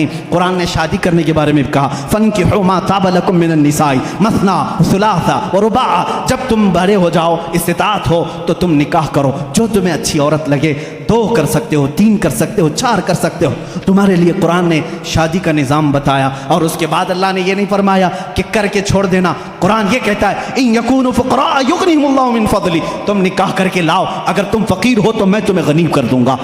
थी। कुरान ने शादी करने के बारे में कहा, फनकिहू मा ताब लकुम मिनन निसाई मसना सुलासा व रुबा। जब तुम बड़े हो जाओ, इस्तिताअत हो, तो तुम निकाह करो, जो तुम्हें अच्छी औरत लगे। 2 कर सकते हो, 3 कर सकते हो, 4 कर सकते हो। तुम्हारे लिए कुरान ने शादी का निज़ाम बताया। और उसके बाद अल्लाह ने ये नहीं फरमाया कि करके छोड़ देना। कुरान ये कहता है, इन यकूनु फुक़रा युग़निहिमुल्लाहु मिन फ़ज़ली, तुम निकाह करके लाओ, अगर तुम फ़कीर हो तो मैं तुम्हें गनीम कर दूंगा।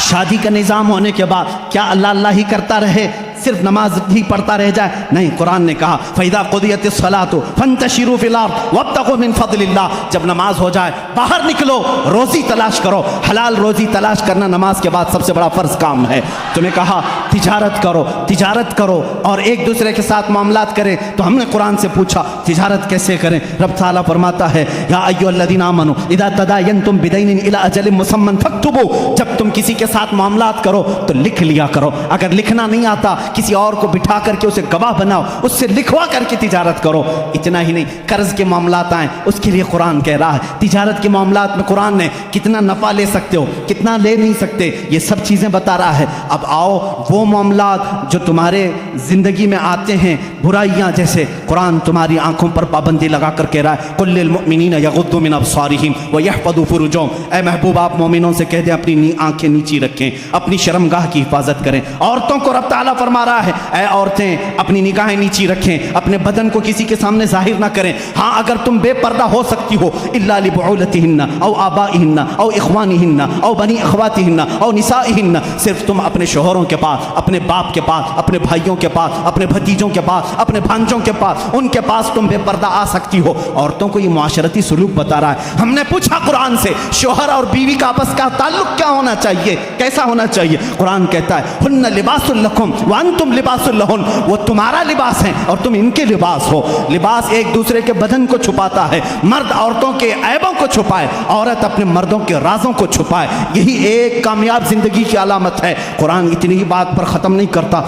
शादी का निज़ाम होने के बाद क्या अल्लाह अल्लाह ही करता रहे, सिर्फ नमाज ही पढ़ता रह जाए? नहीं, कुरान ने कहा, फ़इज़ा क़ुदियतिस सलातु फ़ंतशिरू फ़िल अर्ज़ वब्तग़ू मिन फ़ज़लिल्लाह। जब नमाज हो जाए बाहर निकलो, रोज़ी तलाश करो। हलाल रोज़ी तलाश करना नमाज के बाद सबसे बड़ा फ़र्ज़ काम है। तुम्हें कहा तिजारत करो, तिजारत करो और एक दूसरे के साथ मामलात करें। तो हमने कुरान से पूछा तिजारत कैसे करें? रब ताला फरमाता है, या अय्युहल्लज़ीना आमनू इज़ा तदायनतुम बिदैनिन इला अजलिन मुसम्मन फक्तुबू। जब तुम किसी के साथ मामलात करो तो लिख लिया करो। अगर लिखना नहीं आता, किसी और को बिठा करके उसे गवाह बनाओ, उससे लिखवा करके तिजारत करो। इतना ही नहीं, कर्ज के मामलात आए उसके लिए कुरान कह रहा है, तिजारत के मामलात में कुरान ने कितना नफ़ा ले सकते हो, कितना ले नहीं सकते, ये सब चीज़ें बता रहा है। अब आओ वो मामलात जो तुम्हारे ज़िंदगी में आते हैं, बुराइयाँ जैसे, कुरान तुम्हारी आंखों पर पाबंदी लगा कर कह रहा है, कुल लिल मुअमिनीना यग़ुद्दू मिन अब्सारिहिम व यहफ़ज़ू फ़ुरूजहुम। ऐ महबूब, आप मोमिनों से कह दें अपनी आंखें नीची रखें, अपनी शर्मगाह की हिफाजत करें। औरतों को रब ताला फरमा रहा है, ऐ औरतें अपनी निगाहें नीची रखें, अपने बदन को किसी के सामने जाहिर ना करें। हाँ, अगर तुम बेपर्दा हो सकती हो, इल्ला लिबुउलतिहिन्ना औ आबाइहिन्ना औ इख्वानिहिन्ना औ बनी अख्वातिहिन्ना औ निसाइहिन्ना, सिर्फ तुम अपने शोहरों के पास, अपने बाप के पास, अपने भाइयों के पास, अपने भतीजों के पास, अपने भांजों के पास, उनके पास तुम बेपर्दा आ सकती हो। औरतों को ये मुआशरती सुलूक बता रहा है। हमने पूछा कुरान से, शोहर और बीवी का आपस का ताल्लुक क्या होना चाहिए, कैसा होना चाहिए? कुरान कहता है, हुन्ना लिबासुल लकुम व अंतुम लिबासुल लहुन, वो तुम्हारा लिबास है और तुम इनके लिबास हो। लिबास एक दूसरे के बदन को छुपाता है, मर्द औरतों के ऐबों को छुपाए, औरत अपने मर्दों के राजों को छुपाए, यही एक कामयाब जिंदगी की अलामत है। कुरान इतनी ही बात पर ख़त्म नहीं करता,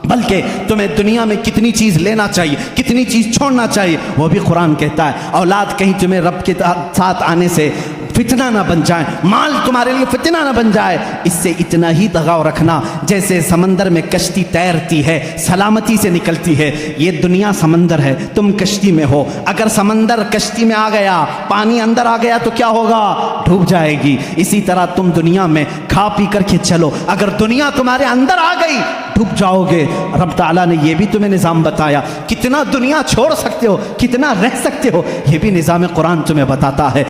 बल्कि तुम्हें दुनिया में कितनी चीज़ लेना चाहिए, कितनी चीज़ छोड़ना चाहिए, वो भी कुरान कहता है। औलाद कहीं तुम्हें रब के साथ आने से फितना ना बन जाए, माल तुम्हारे लिए फितना ना बन जाए, इससे इतना ही दगाव रखना जैसे समंदर में कश्ती तैरती है, सलामती से निकलती है। ये दुनिया समंदर है, तुम कश्ती में हो। अगर समंदर कश्ती में आ गया, पानी अंदर आ गया तो क्या होगा? डूब जाएगी। इसी तरह तुम दुनिया में खा पी करके चलो, अगर दुनिया तुम्हारे अंदर आ गई डूब जाओगे। रब ताला ने ये भी तुम्हें निज़ाम बताया, कितना दुनिया छोड़ सकते हो, कितना रह सकते हो, ये भी निज़ाम कुरान तुम्हें बताता है।